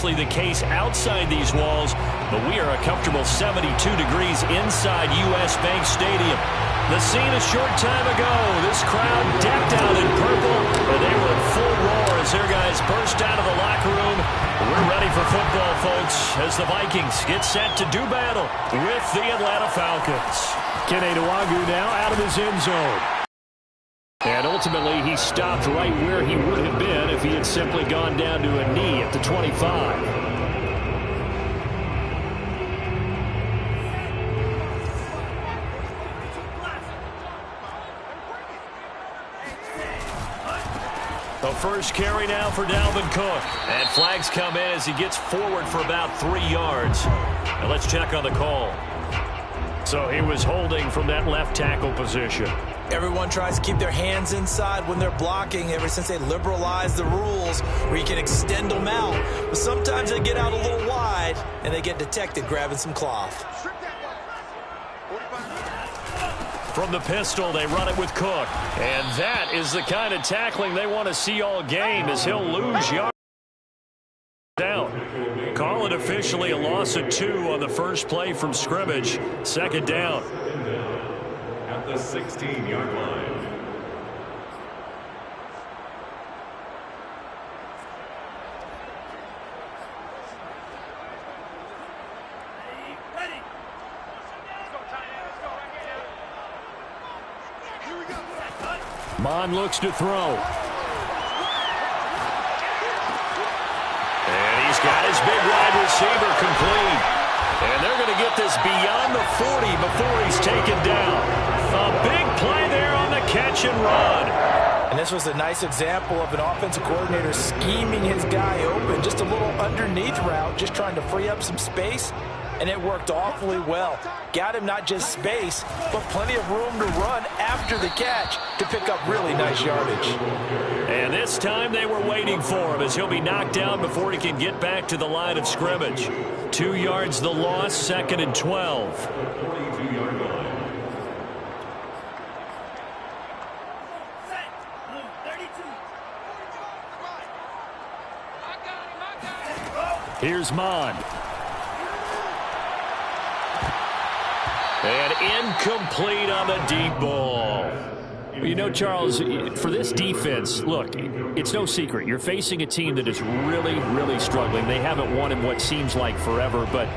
obviously the case outside these walls, but we are a comfortable 72 degrees inside U.S. Bank Stadium. The scene a short time ago. This crowd decked out in purple, and they were in full roar as their guys burst out of the locker room. We're ready for football, folks, as the Vikings get set to do battle with the Atlanta Falcons. Kene Nwangwu now out of his end zone. And ultimately, he stopped right where he would have been if he had simply gone down to a knee at the 25. The first carry now for Dalvin Cook. And flags come in as he gets forward for about 3 yards. Now let's check on the call. So he was holding from that left tackle position. Everyone tries to keep their hands inside when they're blocking ever since they liberalized the rules where you can extend them out. But sometimes they get out a little wide and they get detected grabbing some cloth. From the pistol, they run it with Cook. And that is the kind of tackling they want to see all game as he'll lose yards down. Call it officially a loss of 2 on the first play from scrimmage. Second down. At the 16-yard line. Mond looks to throw. And he's got his big wide receiver complete. And they're going to get this beyond the 40 before he's taken down. A big play there on the catch and run. And this was a nice example of an offensive coordinator scheming his guy open. Just a little underneath route, just trying to free up some space. And it worked awfully well. Got him not just space, but plenty of room to run after the catch to pick up really nice yardage. And this time they were waiting for him as he'll be knocked down before he can get back to the line of scrimmage. 2 yards the loss, 2nd and 12. 42-yard line. Here's Mond. And incomplete on the deep ball. You know, Charles, for this defense, look, it's no secret. You're facing a team that is really, really struggling. They haven't won in what seems like forever, but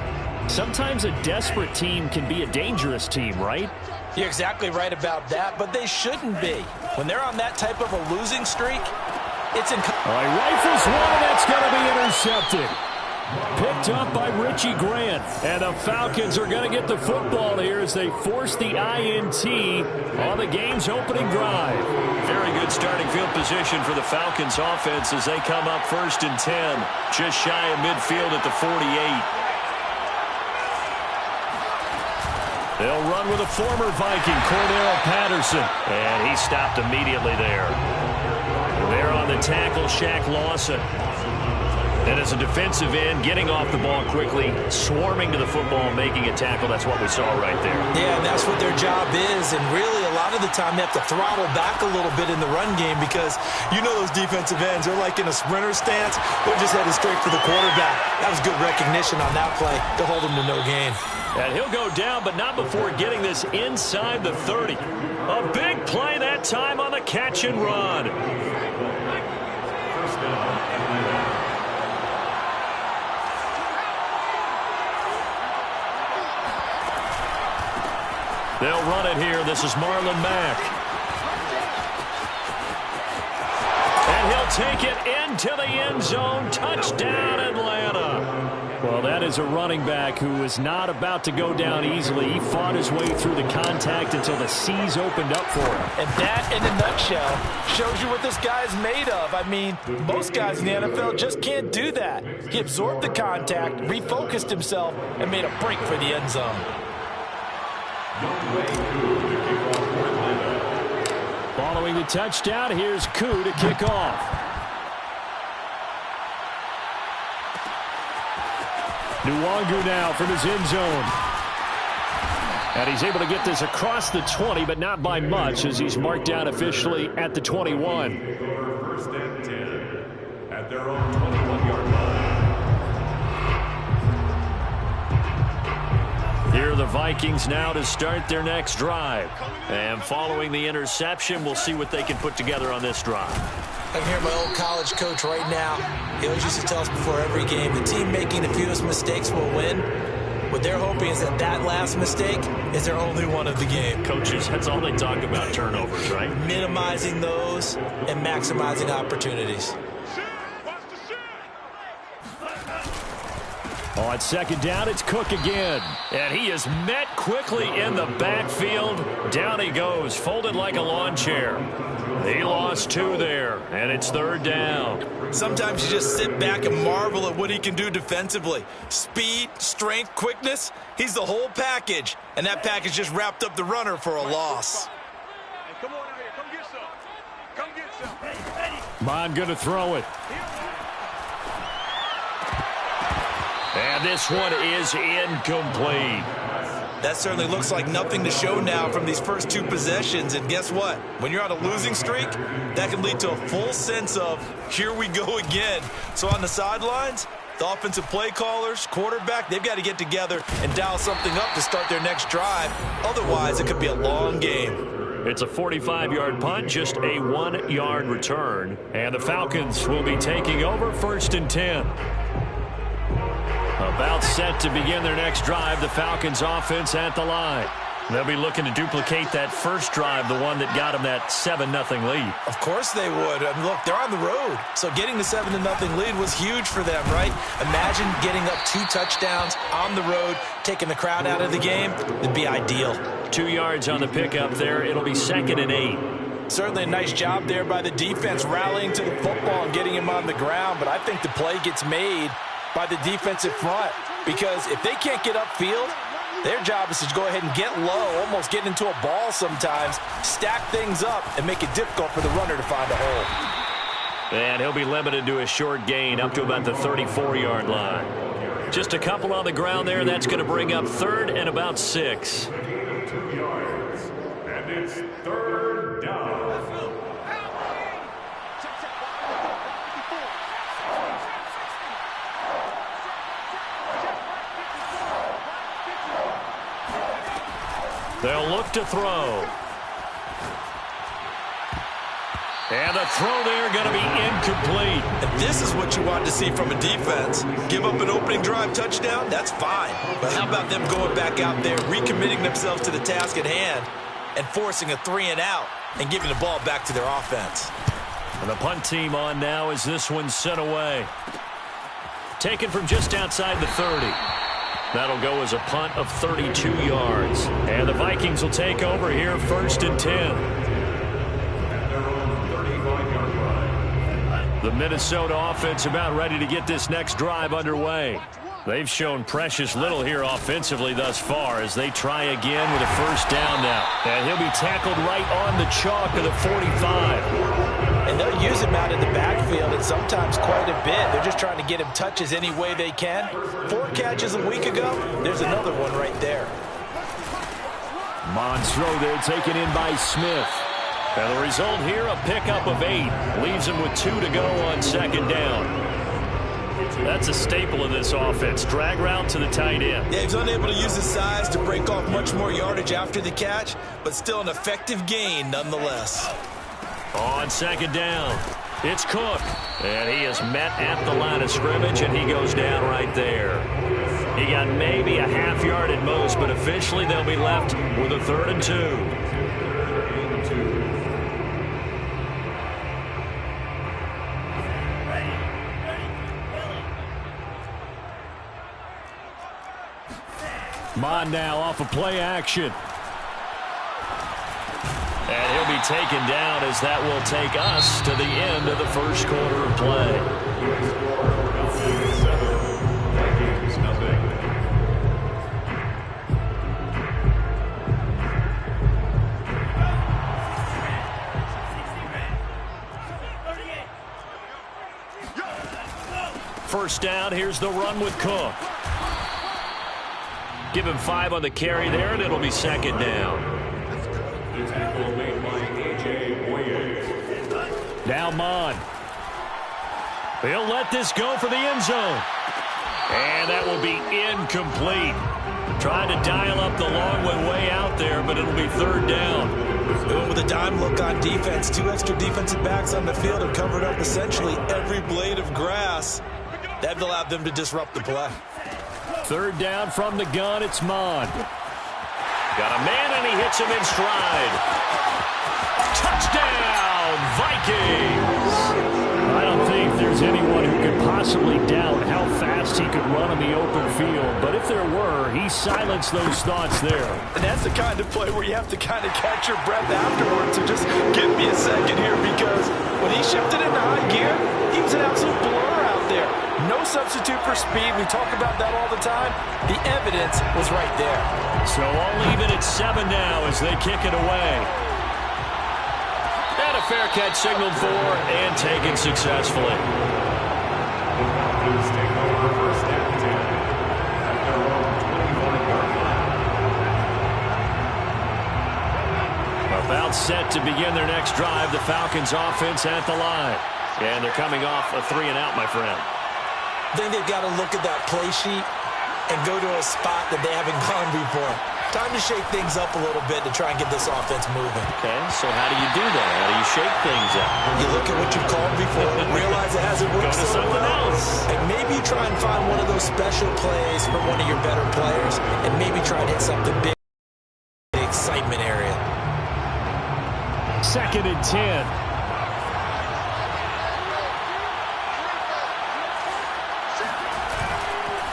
sometimes a desperate team can be a dangerous team, right? You're exactly right about that, but they shouldn't be. When they're on that type of a losing streak, it's in... All right, rifles one, and that's going to be intercepted. Picked up by Richie Grant. And the Falcons are going to get the football here as they force the INT on the game's opening drive. Very good starting field position for the Falcons offense as they come up 1st and 10. Just shy of midfield at the 48. They'll run with a former Viking, Cordero Patterson. And he stopped immediately there. There on the tackle, Shaq Lawson. And as a defensive end, getting off the ball quickly, swarming to the football, making a tackle, that's what we saw right there. Yeah, and that's what their job is. And really, a lot of the time, they have to throttle back a little bit in the run game because you know those defensive ends, they're like in a sprinter stance. They're just headed straight for the quarterback. That was good recognition on that play to hold him to no gain. And he'll go down, but not before getting this inside the 30. A big play that time on the catch and run. First down. They'll run it here. This is Marlon Mack. And he'll take it into the end zone. Touchdown, Atlanta. Well, that is a running back who is not about to go down easily. He fought his way through the contact until the C's opened up for him. And that, in a nutshell, shows you what this guy's made of. I mean, most guys in the NFL just can't do that. He absorbed the contact, refocused himself, and made a break for the end zone. Following the touchdown, here's Koo to kick off. Nwangwu now from his end zone. And he's able to get this across the 20, but not by much as he's marked down officially at the 21. First and 10 at their own 21-yard line. are the Vikings now to start their next drive. And following the interception, we'll see what they can put together on this drive. I can hear my old college coach right now. He always used to tell us before every game, the team making the fewest mistakes will win. What they're hoping is that last mistake is their only one of the game. Coaches, that's all they talk about, turnovers, right? Minimizing those and maximizing opportunities. On second down, it's Cook again. And he is met quickly in the backfield. Down he goes, folded like a lawn chair. He lost 2 there, and it's third down. Sometimes you just sit back and marvel at what he can do defensively. Speed, strength, quickness, he's the whole package. And that package just wrapped up the runner for a loss. Hey, come on out here. Come get some. Come get some. Mond going to throw it. And this one is incomplete. That certainly looks like nothing to show now from these first 2 possessions. And guess what? When you're on a losing streak, that can lead to a full sense of, here we go again. So on the sidelines, the offensive play callers, quarterback, they've got to get together and dial something up to start their next drive. Otherwise, it could be a long game. It's a 45-yard punt, just a 1-yard return. And the Falcons will be taking over 1st and 10. About set to begin their next drive, the Falcons offense at the line. They'll be looking to duplicate that first drive, the one that got them that 7-0 lead. Of course they would. I mean, look, they're on the road. So getting the 7-0 lead was huge for them, right? Imagine getting up 2 touchdowns on the road, taking the crowd out of the game. It'd be ideal. 2 yards on the pickup there. It'll be 2nd and 8. Certainly a nice job there by the defense, rallying to the football and getting him on the ground. But I think the play gets made by the defensive front, because if they can't get upfield, their job is to go ahead and get low, almost get into a ball sometimes, stack things up, and make it difficult for the runner to find a hole. And he'll be limited to a short gain up to about the 34-yard line. Just a couple on the ground there. That's going to bring up 3rd and about 6. 2 yards. And it's 3rd down. They'll look to throw. And the throw there going to be incomplete. And this is what you want to see from a defense. Give up an opening drive touchdown, that's fine. But how about them going back out there, recommitting themselves to the task at hand, and forcing a 3-and-out and giving the ball back to their offense. And the punt team on now as this one's sent away. Taken from just outside the 30. That'll go as a punt of 32 yards. And the Vikings will take over here 1st and 10. The Minnesota offense about ready to get this next drive underway. They've shown precious little here offensively thus far as they try again with a 1st down now. And he'll be tackled right on the chalk of the 45. And they'll use him out in the backfield, and sometimes quite a bit. They're just trying to get him touches any way they can. 4 catches a week ago, there's another one right there. Mond's throw there taken in by Smith. And the result here, a pickup of 8. Leaves him with 2 to go on 2nd down. That's a staple of this offense. Drag route to the tight end. Yeah, he's unable to use his size to break off much more yardage after the catch, but still an effective gain nonetheless. On 2nd down, it's Cook. And he is met at the line of scrimmage, and he goes down right there. He got maybe a half yard at most, but officially they'll be left with a 3rd and 2. Mond now off of play action. And he'll be taken down as that will take us to the end of the first quarter of play. First down, here's the run with Cook. Give him 5 on the carry there, and it'll be 2nd down. Now Mond. He'll let this go for the end zone. And that will be incomplete. Trying to dial up the long way out there, but it'll be third down. Going with a dime look on defense. 2 extra defensive backs on the field have covered up essentially every blade of grass. That allowed them to disrupt the play. Third down from the gun. It's Mond. Got a man, and he hits him in stride. Touchdown, Vikings! I don't think there's anyone who could possibly doubt how fast he could run on the open field. But if there were, he silenced those thoughts there. And that's the kind of play where you have to kind of catch your breath afterwards. So just give me a second here, because when he shifted into high gear, he was an absolute blur out there. No substitute for speed. We talk about that all the time. The evidence was right there. So I'll leave it at 7 now as they kick it away. And a fair catch signaled for and taken successfully. Falcons take over first and 10 at their own 21-yard line. About set to begin their next drive, the Falcons offense at the line. And they're coming off a 3-and-out, my friend. I think they've got to look at that play sheet and go to a spot that they haven't gone before. Time to shake things up a little bit to try and get this offense moving. Okay, so how do you do that? How do you shake things up? You look at what you've called before, realize it hasn't worked so well, and maybe you try and find one of those special plays for one of your better players, and maybe try and hit something big in the excitement area. 2nd and 10.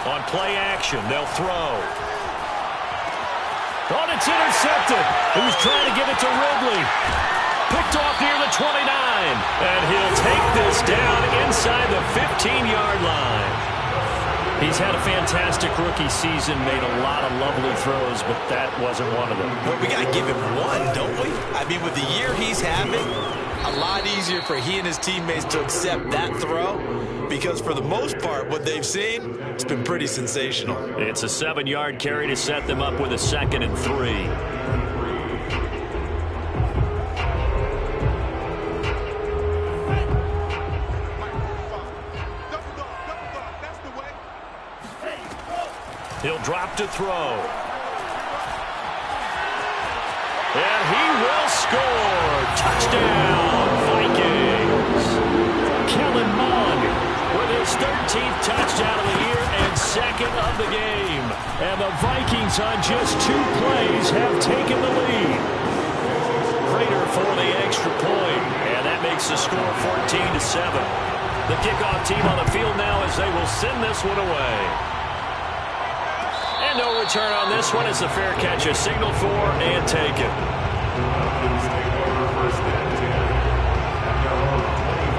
On play action, they'll throw. Oh, it's intercepted. He was trying to get it to Ridley. Picked off near the 29. And he'll take this down inside the 15-yard line. He's had a fantastic rookie season, made a lot of lovely throws, but that wasn't one of them. Well, we got to give him one, don't we? I mean, with the year he's having, a lot easier for he and his teammates to accept that throw, because for the most part, what they've seen, it's been pretty sensational. It's a 7-yard carry to set them up with a 2nd and 3. He'll drop to throw. And he will score. Touchdown, Vikings. Kellen Mond with his 13th touchdown of the year and 2nd of the game. And the Vikings on just 2 plays have taken the lead. Prater for the extra point. And that makes the score 14-7. The kickoff team on the field now as they will send this one away. And no return on this one as the fair catch is signaled for and taken. Falcons take over first and 10 at their own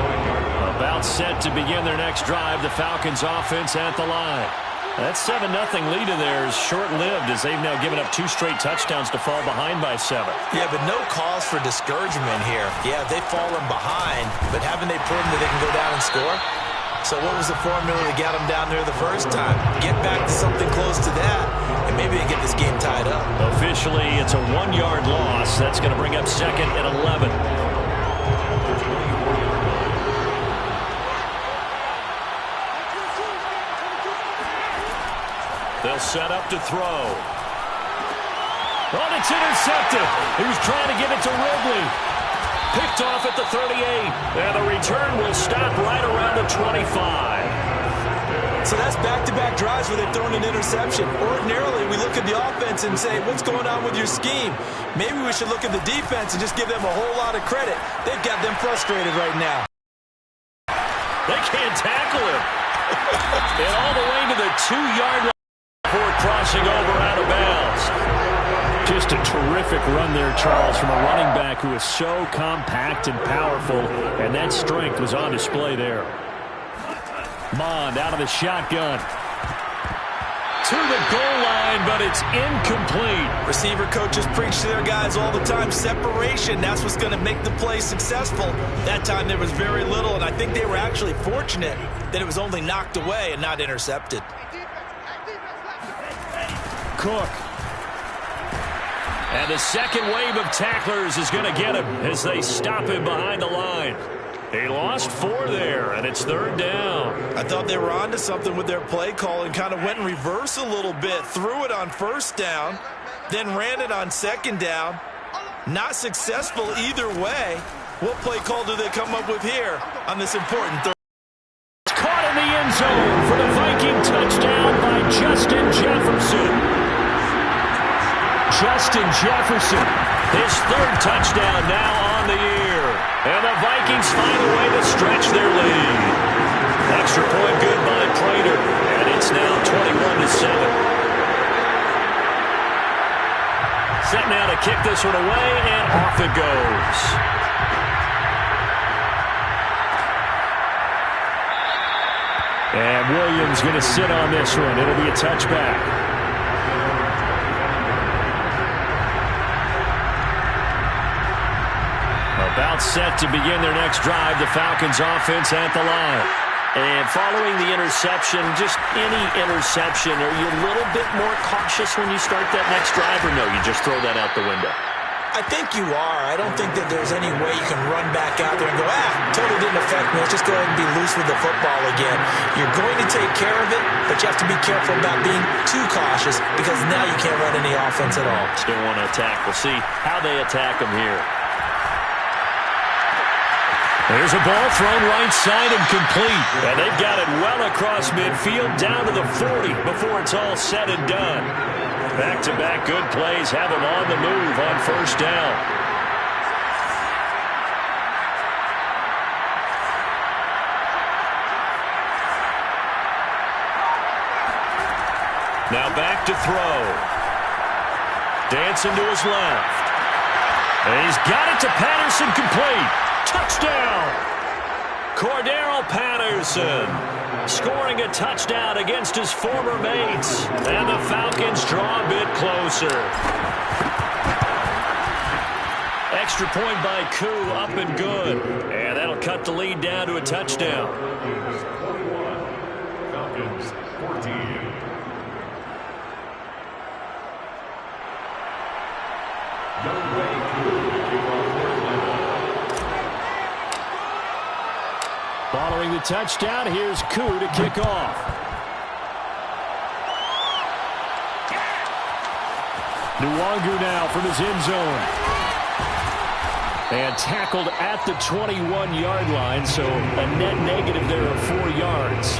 25-yard line. About set to begin their next drive, the Falcons offense at the line. That 7-0 lead of theirs short-lived as they've now given up 2 straight touchdowns to fall behind by 7. Yeah, but no cause for discouragement here. Yeah, they've fallen behind, but haven't they proven that they can go down and score? So what was the formula to get them down there the first time? Get back to something close to that, and maybe they get this game tied up. Officially, it's a 1-yard loss. That's going to bring up 2nd and 11. They'll set up to throw. Oh, it's intercepted. He was trying to give it to Ridley. Picked off at the 38. And the return will stop right around the 25. So that's back-to-back drives where they've thrown an interception. Ordinarily, we look at the offense and say, what's going on with your scheme? Maybe we should look at the defense and just give them a whole lot of credit. They've got them frustrated right now. They can't tackle him. And all the way to the 2-yard line before crossing over out of bounds. Just a terrific run there, Charles, from a running back who is so compact and powerful, and that strength was on display there. Mond out of the shotgun. To the goal line, but it's incomplete. Receiver coaches preach to their guys all the time. Separation, that's what's going to make the play successful. That time there was very little, and I think they were actually fortunate that it was only knocked away and not intercepted. Cook. And the second wave of tacklers is going to get him as they stop him behind the line. He lost 4 there, and it's 3rd down. I thought they were onto something with their play call and kind of went in reverse a little bit. Threw it on 1st down, then ran it on 2nd down. Not successful either way. What play call do they come up with here on this important third? Caught in the end zone for the Viking touchdown by Justin Jefferson. Justin Jefferson, his 3rd touchdown now on the year. And the Vikings find a way to stretch their lead. Extra point good by Prater, and it's now 21-7. Set now to kick this one away, and off it goes. And Williams going to sit on this one. It'll be a touchback. About set to begin their next drive, the Falcons offense at the line. And following the interception, just any interception, are you a little bit more cautious when you start that next drive, or no, you just throw that out the window? I think you are. I don't think that there's any way you can run back out there and go, totally didn't affect me. Let's just go ahead and be loose with the football again. You're going to take care of it, but you have to be careful about being too cautious because now you can't run any offense at all. Still want to attack. We'll see how they attack them here. There's a ball thrown right side and complete. And they've got it well across midfield down to the 40 before it's all said and done. Back-to-back good plays have them on the move on 1st down. Now back to throw. Dancing to his left. And he's got it to Patterson, complete. Touchdown! Cordero Patterson scoring a touchdown against his former mates. And the Falcons draw a bit closer. Extra point by Koo, up and good. And that'll cut the lead down to a touchdown. Falcons 14. Following the touchdown, here's Koo to kick off. Nwangu now from his end zone. And tackled at the 21-yard line, so a net negative there of 4 yards.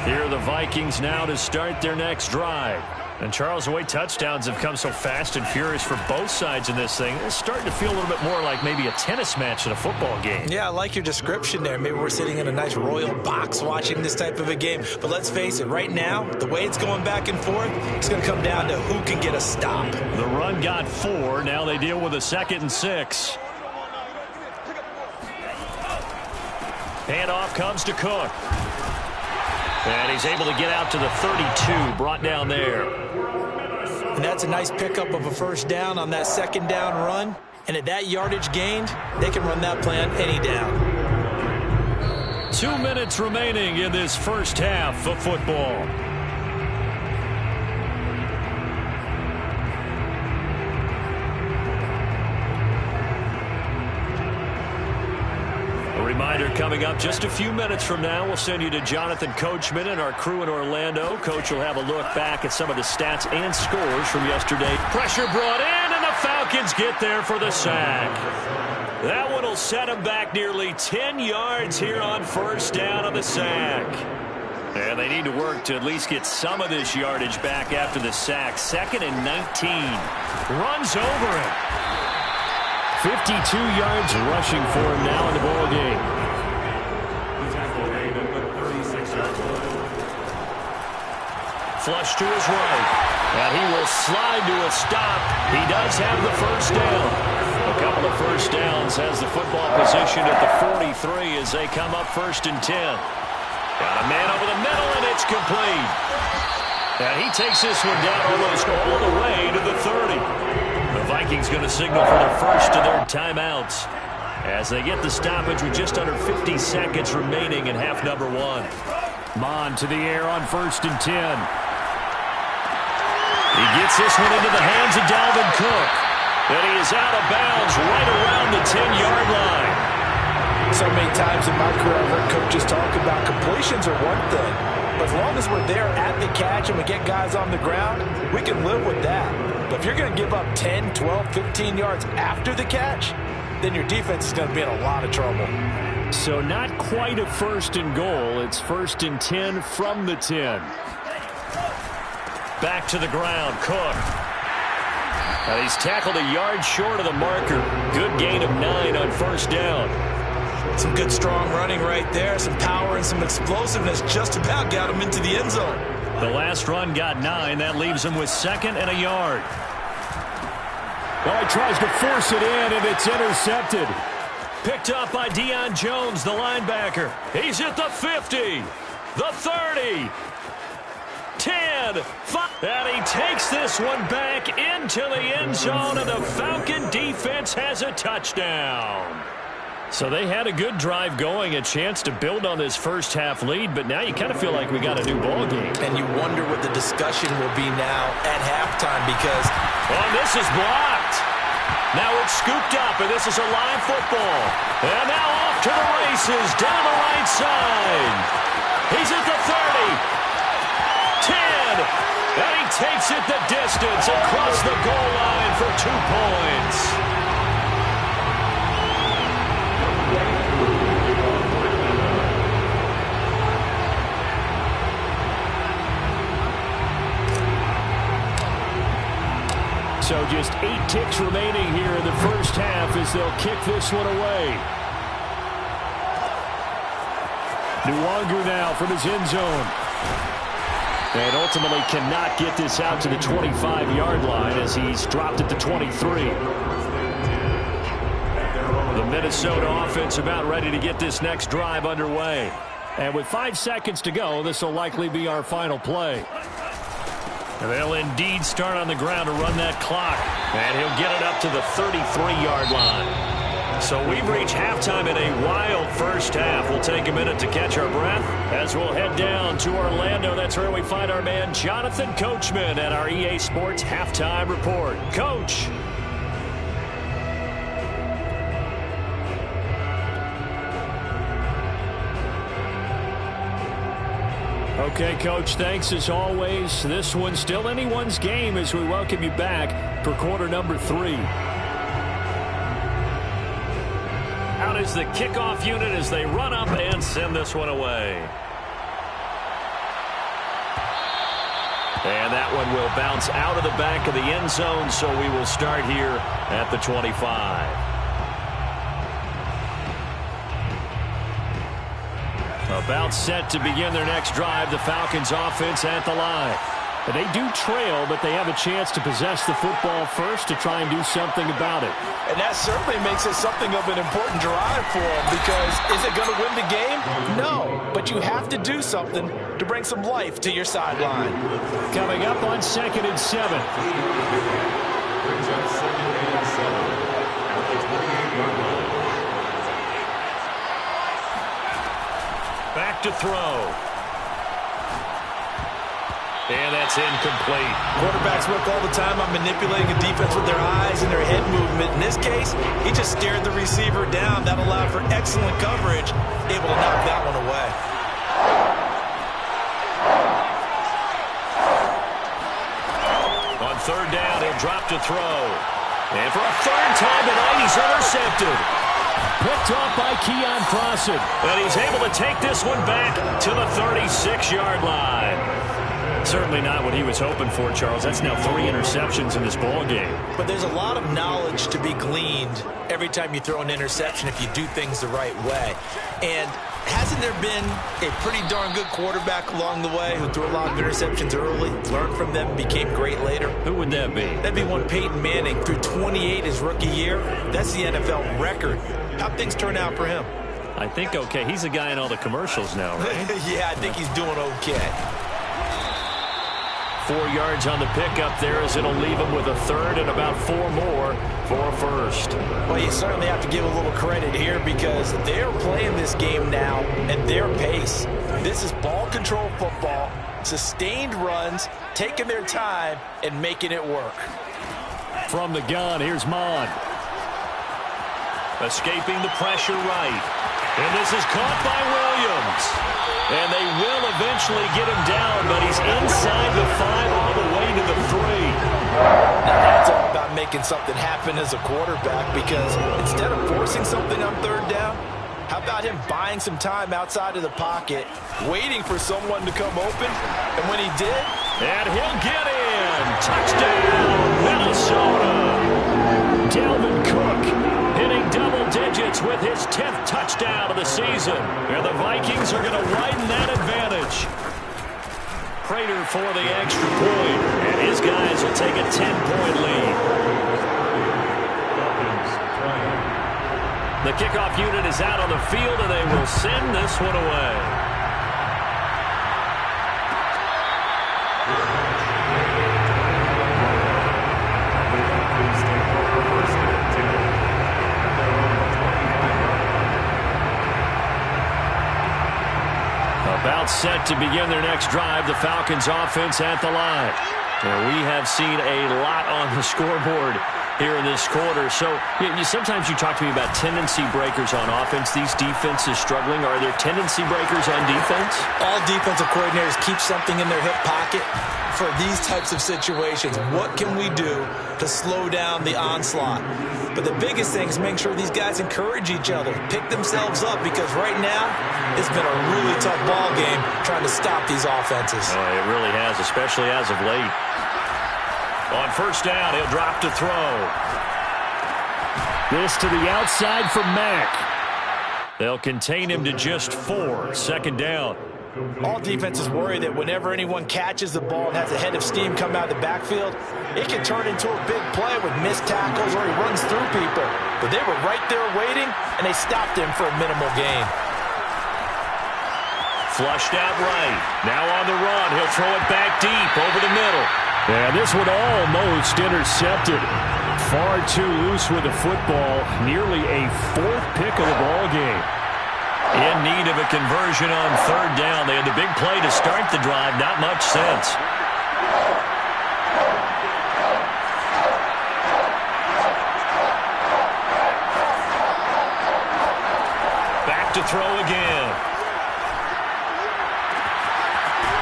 Here are the Vikings now to start their next drive. And, Charles, the way touchdowns have come so fast and furious for both sides in this thing, it's starting to feel a little bit more like maybe a tennis match in a football game. Yeah, I like your description there. Maybe we're sitting in a nice royal box watching this type of a game. But let's face it, right now, the way it's going back and forth, it's going to come down to who can get a stop. The run got 4. Now they deal with a 2nd and 6. Handoff comes to Cook. And he's able to get out to the 32, brought down there. And that's a nice pickup of a 1st down on that 2nd down run. And at that yardage gained, they can run that play on any down. 2 minutes remaining in this first half of football. Reminder coming up just a few minutes from now, we'll send you to Jonathan Coachman and our crew in Orlando. Coach will have a look back at some of the stats and scores from yesterday. Pressure brought in, and the Falcons get there for the sack. That one will set them back nearly 10 yards here on 1st down on the sack. And they need to work to at least get some of this yardage back after the sack. 2nd and 19. Runs over it. 52 yards rushing for him now in the ball game. Flush to his right. And he will slide to a stop. He does have the 1st down. A couple of 1st downs has the football position at the 43 as they come up 1st and 10. Got a man over the middle, and it's complete. And he takes this one down almost all the way to the 30. The Vikings going to signal for the first of their timeouts as they get the stoppage with just under 50 seconds remaining in half number 1. Mond to the air on 1st and 10. He gets this one into the hands of Dalvin Cook. And he is out of bounds right around the 10-yard line. So many times in my career, I've heard coaches talk about completions are one thing. But as long as we're there at the catch and we get guys on the ground, we can live with that. But if you're going to give up 10, 12, 15 yards after the catch, then your defense is going to be in a lot of trouble. So not quite a 1st and goal. It's 1st and 10 from the 10. Back to the ground, Cook. And he's tackled a yard short of the marker. Good gain of 9 on 1st down. Some good strong running right there. Some power and some explosiveness just about got him into the end zone. The last run got 9. That leaves him with 2nd and a yard. Well, he tries to force it in, and it's intercepted. Picked up by Deion Jones, the linebacker. He's at the 50, the 30, 10, 5. And he takes this one back into the end zone, and the Falcon defense has a touchdown. So they had a good drive going, a chance to build on this first half lead, but now you kind of feel like we got a new ball game. And you wonder what the discussion will be now at halftime because... Oh, this is blocked. Now it's scooped up, and this is a live football. And now off to the races down the right side. He's at the 30, 10, and he takes it the distance across the goal line for 2 points. So just 8 ticks remaining here in the first half as they'll kick this one away. Nwangu now from his end zone. And ultimately cannot get this out to the 25-yard line as he's dropped it to 23. The Minnesota offense about ready to get this next drive underway. And with 5 seconds to go, this will likely be our final play. They'll indeed start on the ground to run that clock. And he'll get it up to the 33-yard line. So we've reached halftime in a wild first half. We'll take a minute to catch our breath as we'll head down to Orlando. That's where we find our man Jonathan Coachman at our EA Sports Halftime Report. Coach. Okay, Coach, thanks as always. This one's still anyone's game as we welcome you back for quarter number 3. Out is the kickoff unit as they run up and send this one away. And that one will bounce out of the back of the end zone, so we will start here at the 25. About set to begin their next drive, the Falcons offense at the line. And they do trail, but they have a chance to possess the football first to try and do something about it. And that certainly makes it something of an important drive for them because is it going to win the game? No, but you have to do something to bring some life to your sideline. Coming up on 2nd and 7. Brings up 2nd and 7 at the 28-yard line. Back to throw. And that's incomplete. Quarterbacks work all the time on manipulating a defense with their eyes and their head movement. In this case, he just stared the receiver down. That allowed for excellent coverage, able to knock that one away. On 3rd down, he'll drop to throw. And for a 3rd time tonight, he's intercepted. Picked off by Keon Crossen. And he's able to take this one back to the 36-yard line. Certainly not what he was hoping for, Charles. That's now 3 interceptions in this ball game. But there's a lot of knowledge to be gleaned every time you throw an interception if you do things the right way. And hasn't there been a pretty darn good quarterback along the way who threw a lot of interceptions early, learned from them, became great later? Who would that be? That'd be one Peyton Manning. Threw 28 his rookie year. That's the NFL record. How'd things turn out for him? I think okay. He's a guy in all the commercials now, right? Yeah, I think he's doing okay. 4 yards on the pickup there, as it'll leave him with a third and about 4 more for a first. Well, you certainly have to give a little credit here because they're playing this game now at their pace. This is ball control football, sustained runs, taking their time and making it work. From the gun, here's Mon. Escaping the pressure right. And this is caught by Williams. And they will eventually get him down, but he's inside the 5 all the way to the 3. Now that's all about making something happen as a quarterback, because instead of forcing something on third down, how about him buying some time outside of the pocket, waiting for someone to come open, and when he did... And he'll get in! Touchdown, Minnesota! Dalvin Cook hitting double digits with his 10th touchdown of the season. And the Vikings are going to widen that advantage. Prater for the extra point, and his guys will take a 10-point lead. The kickoff unit is out on the field, and they will send this one away. About set to begin their next drive, the Falcons offense at the line. And we have seen a lot on the scoreboard here in this quarter. So sometimes you talk to me about tendency breakers on offense. These defenses struggling. Are there tendency breakers on defense? All defensive coordinators keep something in their hip pocket for these types of situations. What can we do to slow down the onslaught? But the biggest thing is making sure these guys encourage each other, pick themselves up, because right now it's been a really tough ball game trying to stop these offenses. Oh, it really has, especially as of late. On first down, he'll drop to throw. This to the outside for Mack. They'll contain him to just 4. Second down. All defenses worry that whenever anyone catches the ball and has a head of steam come out of the backfield, it can turn into a big play with missed tackles or he runs through people. But they were right there waiting, and they stopped him for a minimal gain. Flushed out right. Now on the run. He'll throw it back deep over the middle. And this one almost intercepted. Far too loose with the football. Nearly a 4th pick of the ball game. In need of a conversion on third down. They had the big play to start the drive. Not much sense. Back to throw again.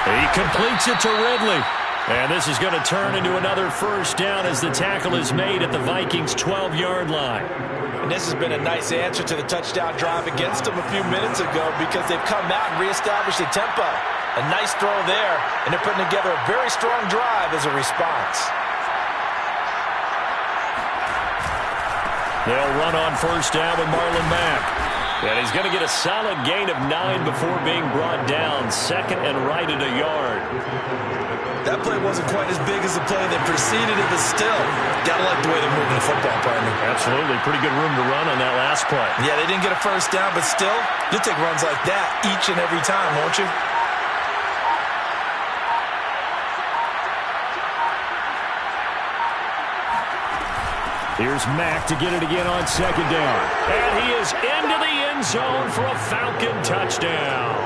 He completes it to Ridley. And this is going to turn into another first down as the tackle is made at the Vikings' 12-yard line. And this has been a nice answer to the touchdown drive against them a few minutes ago, because they've come out and reestablished the tempo. A nice throw there, and they're putting together a very strong drive as a response. They'll run on first down with Marlon Mack. And he's going to get a solid gain of 9 before being brought down. Second and right at a yard. That play wasn't quite as big as the play that preceded it, but still, gotta like the way they're moving the football, partner. Absolutely. Pretty good room to run on that last play. Yeah, they didn't get a first down, but still, you'll take runs like that each and every time, won't you? Here's Mack to get it again on second down. And he is into the end zone for a Falcon touchdown.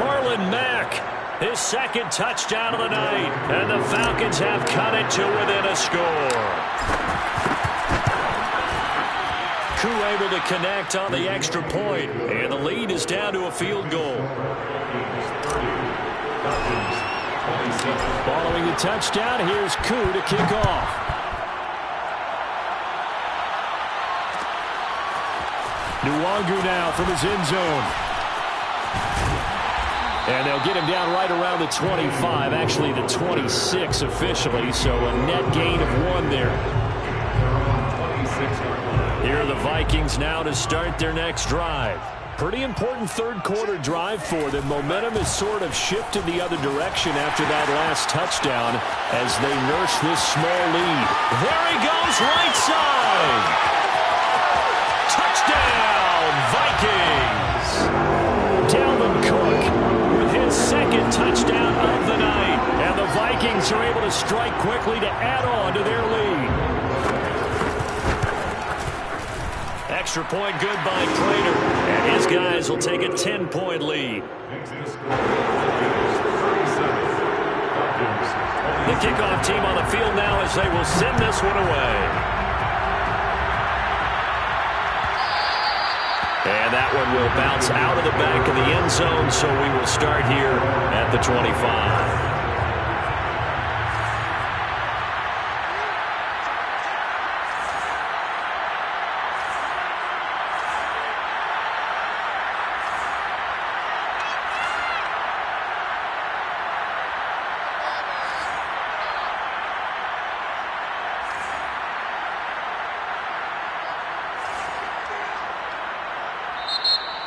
Marlon Mack, his second touchdown of the night. And the Falcons have cut it to within a score. Koo able to connect on the extra point. And the lead is down to a field goal. Following the touchdown, here's Koo to kick off. Nwangu now from his end zone. And they'll get him down right around the 25, actually the 26 officially, so a net gain of 1 there. Here are the Vikings now to start their next drive. Pretty important third quarter drive for them. Momentum has sort of shifted the other direction after that last touchdown as they nurse this small lead. There he goes, right side. Touchdown, Vikings! Dalvin Cook with his second touchdown of the night. And the Vikings extra point good by Prater. And his guys will take a 10-point lead. The kickoff team on the field now as they will send this one away. And that one will bounce out of the back of the end zone, so we will start here at the 25.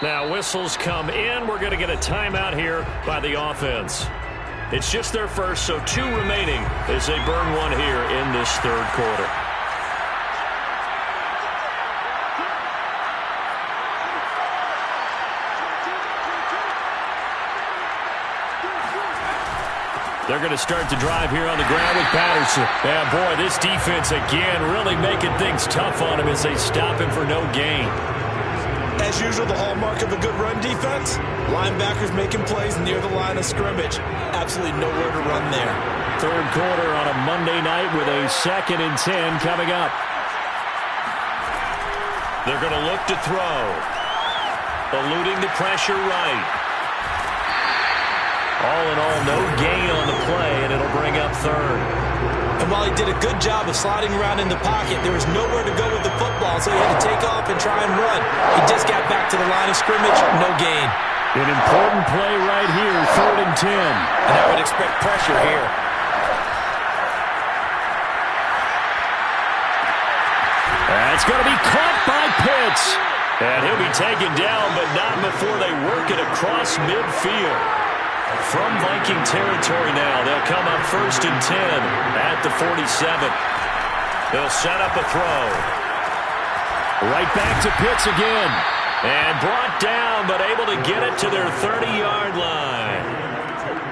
Now whistles come in. We're going to get a timeout here by the offense. It's just their first, so 2 remaining as they burn one here in this third quarter. They're going to start the drive here on the ground with Patterson. Yeah, boy, this defense again really making things tough on him as they stop him for no gain. As usual, the hallmark of a good run defense, linebackers making plays near the line of scrimmage. Absolutely nowhere to run there. Third quarter on a Monday night with a 2nd and 10 coming up. They're going to look to throw. Eluding the pressure right. All in all, no gain on the play, and it'll bring up third. And while he did a good job of sliding around in the pocket, there was nowhere to go with the football, so he had to take off and try and run. He just got back to the line of scrimmage, no gain. An important play right here, 3rd and 10. And I would expect pressure here. That's going to be caught by Pitts. And he'll be taken down, but not before they work it across midfield. From Viking territory now, they'll come up 1st and 10 at the 47. They'll set up a throw. Right back to Pitts again. And brought down, but able to get it to their 30-yard line.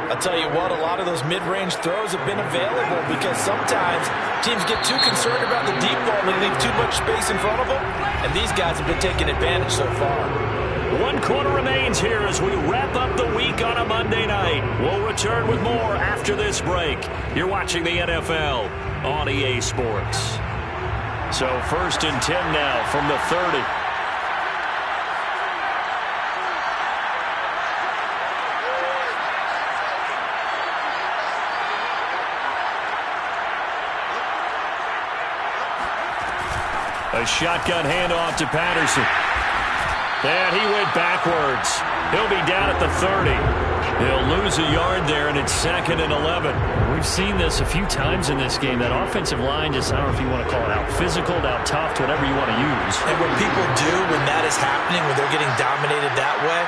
I'll tell you what, a lot of those mid-range throws have been available because sometimes teams get too concerned about the deep ball and they leave too much space in front of them. And these guys have been taking advantage so far. 1 quarter remains here as we wrap up the week on a Monday night. We'll return with more after this break. You're watching the NFL on EA Sports. So 1st and 10 now from the 30. A shotgun handoff to Patterson. And he went backwards. He'll be down at the 30. They'll lose a yard there, and it's 2nd and 11. We've seen this a few times in this game. That offensive line just, I don't know if you want to call it out physical, out tough, whatever you want to use. And what people do when that is happening, when they're getting dominated that way,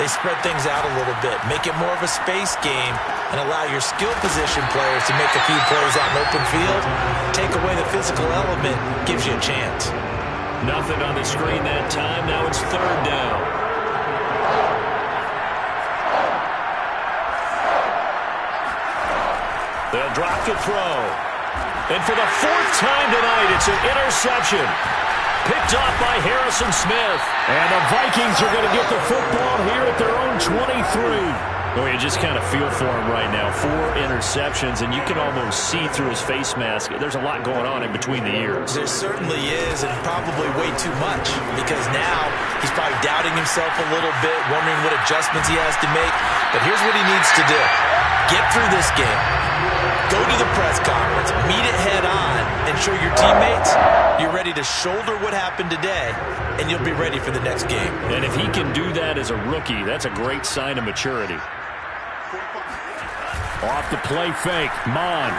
they spread things out a little bit, make it more of a space game, and allow your skill position players to make a few plays out in open field. Take away the physical element, gives you a chance. Nothing on the screen that time. Now it's 3rd down. They'll drop to throw. And for the 4th time tonight, it's an interception. Picked off by Harrison Smith. And the Vikings are going to get the football here at their own 23. Oh, you just kind of feel for him right now. 4 interceptions, and you can almost see through his face mask. There's a lot going on in between the ears. There certainly is, and probably way too much, because now he's probably doubting himself a little bit, wondering what adjustments he has to make. But here's what he needs to do. Get through this game. Go to the press conference, meet it head on, and show your teammates you're ready to shoulder what happened today, and you'll be ready for the next game. And if he can do that as a rookie, that's a great sign of maturity. Off the play fake, Mon.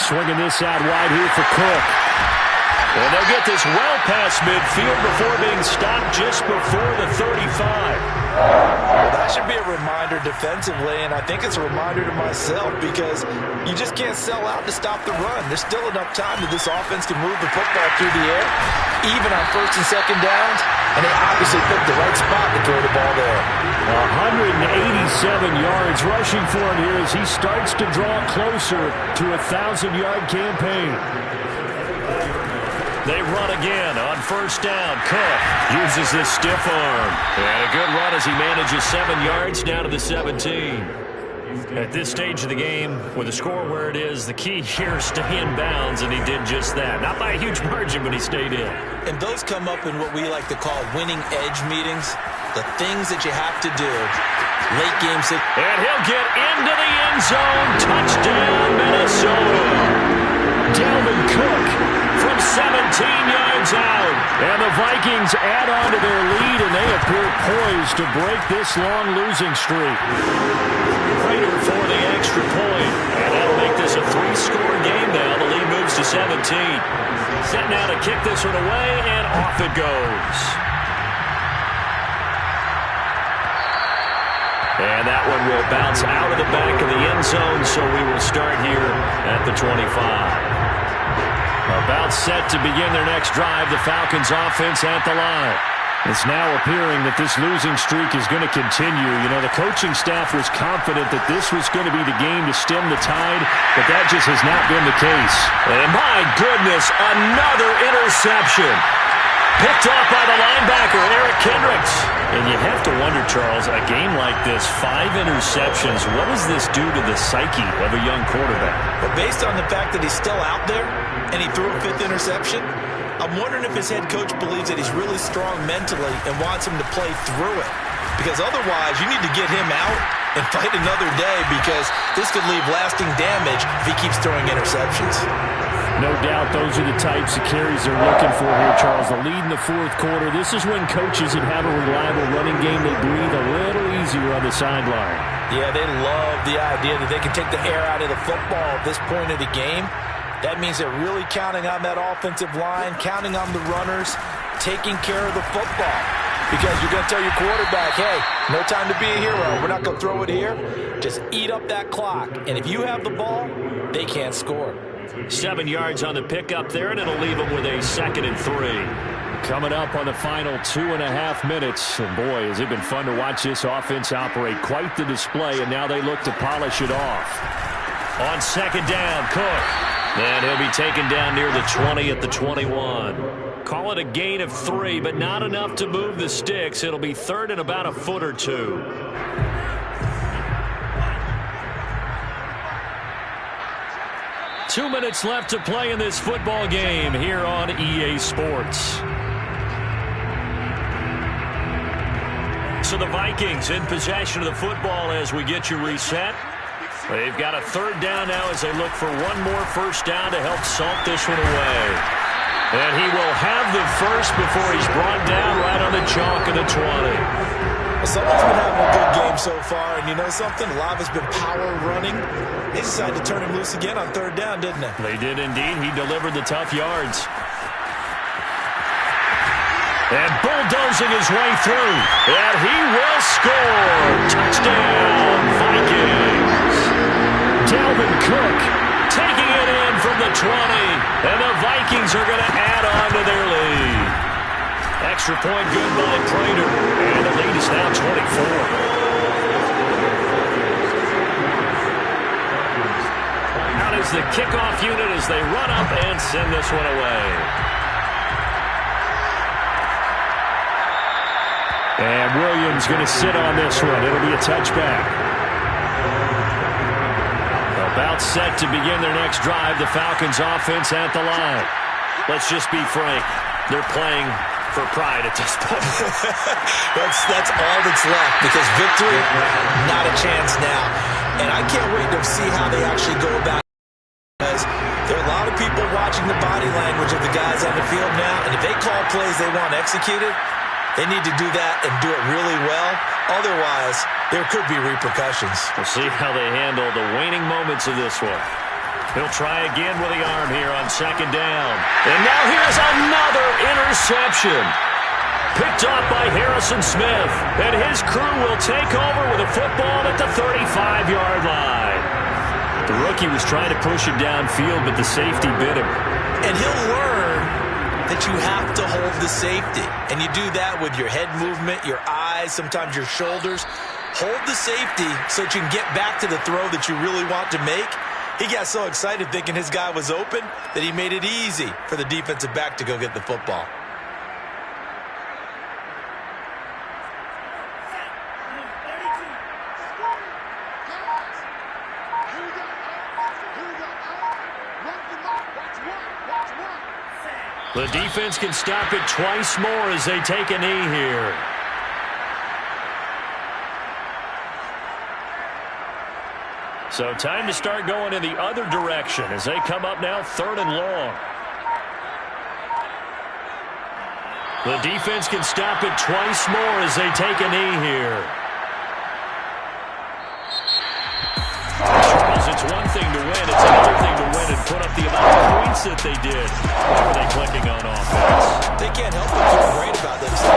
Swinging this out wide here for Cook. And they'll get this well past midfield before being stopped just before the 35. Well, that should be a reminder defensively, and I think it's a reminder to myself because you just can't sell out to stop the run. There's still enough time that this offense can move the football through the air, even on 1st and 2nd downs, and they obviously picked the right spot to throw the ball there. 187 yards rushing for him here as he starts to draw closer to a 1,000-yard campaign. They run again on first down. Cook uses his stiff arm. And a good run as he manages 7 yards down to the 17. At this stage of the game, with the score where it is, the key here is stay in bounds, and he did just that. Not by a huge margin, but he stayed in. And those come up in what we like to call winning edge meetings, the things that you have to do. Late game. And he'll get into the end zone. Touchdown, Minnesota. Dalvin Cook from 17 yards out. And the Vikings add on to their lead, and they appear poised to break this long losing streak. Prater for the extra point. And that'll make this a 3-score game now. The lead moves to 17. Set now to kick this one away, and off it goes. And that one will bounce out of the back of the end zone, so we will start here at the 25. About set to begin their next drive, the Falcons offense at the line. It's now appearing that this losing streak is going to continue. You know, the coaching staff was confident that this was going to be the game to stem the tide, but that just has not been the case. And my goodness, another interception. Picked off by the linebacker, Eric Kendricks. And you have to wonder, Charles, a game like this, 5 interceptions, what does this do to the psyche of a young quarterback? But based on the fact that he's still out there and he threw a 5th interception, I'm wondering if his head coach believes that he's really strong mentally and wants him to play through it. Because otherwise, you need to get him out and fight another day, because this could leave lasting damage if he keeps throwing interceptions. No doubt those are the types of carries they're looking for here, Charles. The lead in the 4th quarter. This is when coaches that have a reliable running game, they breathe a little easier on the sideline. Yeah, they love the idea that they can take the air out of the football at this point of the game. That means they're really counting on that offensive line, counting on the runners, taking care of the football. Because you're going to tell your quarterback, hey, no time to be a hero. We're not going to throw it here. Just eat up that clock. And if you have the ball, they can't score. 7 yards on the pickup there, and it'll leave them with a 2nd and 3. Coming up on the final 2.5 minutes. And boy, has it been fun to watch this offense operate. Quite the display, and now they look to polish it off. On 2nd down, Cook. And he'll be taken down near the 20 at the 21. Call it a gain of 3, but not enough to move the sticks. It'll be 3rd and about a foot or 2. Two minutes left to play in this football game here on EA Sports. So the Vikings in possession of the football as we get you reset. They've got a 3rd down now as they look for one more first down to help salt this one away. And he will have the first before he's brought down right on the chalk of the 20. Well, someone's been having a good game so far, and you know something? A lot of it's been power running. They decided to turn him loose again on 3rd down, didn't they? They did indeed. He delivered the tough yards. And bulldozing his way through. And he will score. Touchdown, Vikings. Dalvin Cook taking it in from the 20. And the Vikings are going to add on to their lead. Extra point good by Prater. And the lead is now 24. Out is the kickoff unit as they run up and send this one away. And Williams going to sit on this one. It'll be a touchback. About set to begin their next drive. The Falcons offense at the line. Let's just be frank. They're playing for pride at this point. that's all that's left, because victory, not a chance now. And I can't wait to see how they actually go about it, because there are a lot of people watching the body language of the guys on the field now, and if they call plays they want executed, they need to do that and do it really well. Otherwise, there could be repercussions. We'll see how they handle the waning moments of this one. He'll try again with the arm here on 2nd down. And now here's another interception. Picked off by Harrison Smith. And his crew will take over with a football at the 35-yard line. The rookie was trying to push it downfield, but the safety bit him. And he'll learn that you have to hold the safety. And you do that with your head movement, your eyes, sometimes your shoulders. Hold the safety so that you can get back to the throw that you really want to make. He got so excited thinking his guy was open that he made it easy for the defensive back to go get the football. The defense can stop it twice more as they take a knee here. So time to start going in the other direction as they come up now 3rd and long. The defense can stop it twice more as they take a knee here. Charles, it's one thing to win. It's another thing to win and put up the amount of points that they did. What are they clicking on offense? They can't help but feel great about themselves.